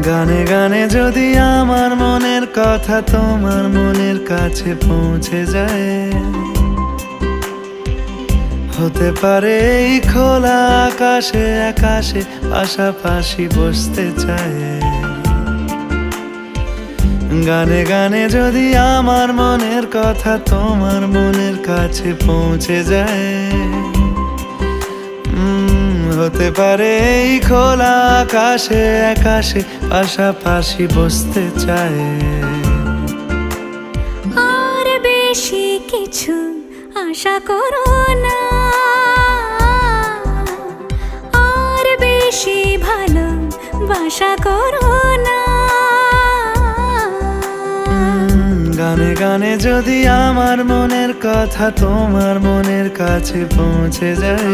গানে গানে যদি আমার মনের কথা তোমার মনের কাছে পৌঁছে যায়, হতে পারে এই খোলা আকাশে আকাশে পাশাপাশি বসতে চায়। গানে গানে যদি আমার মনের কথা তোমার মনের কাছে পৌঁছে যায়, হতে পারে এই খোলা আকাশে আকাশে পাশাপাশি বসতে চায়। আর বেশি কিছু আশা করো না, আর বেশি ভালোবাসা করো না। গানে গানে যদি আমার মনের কথা তোমার মনের কাছে পৌঁছে যায়,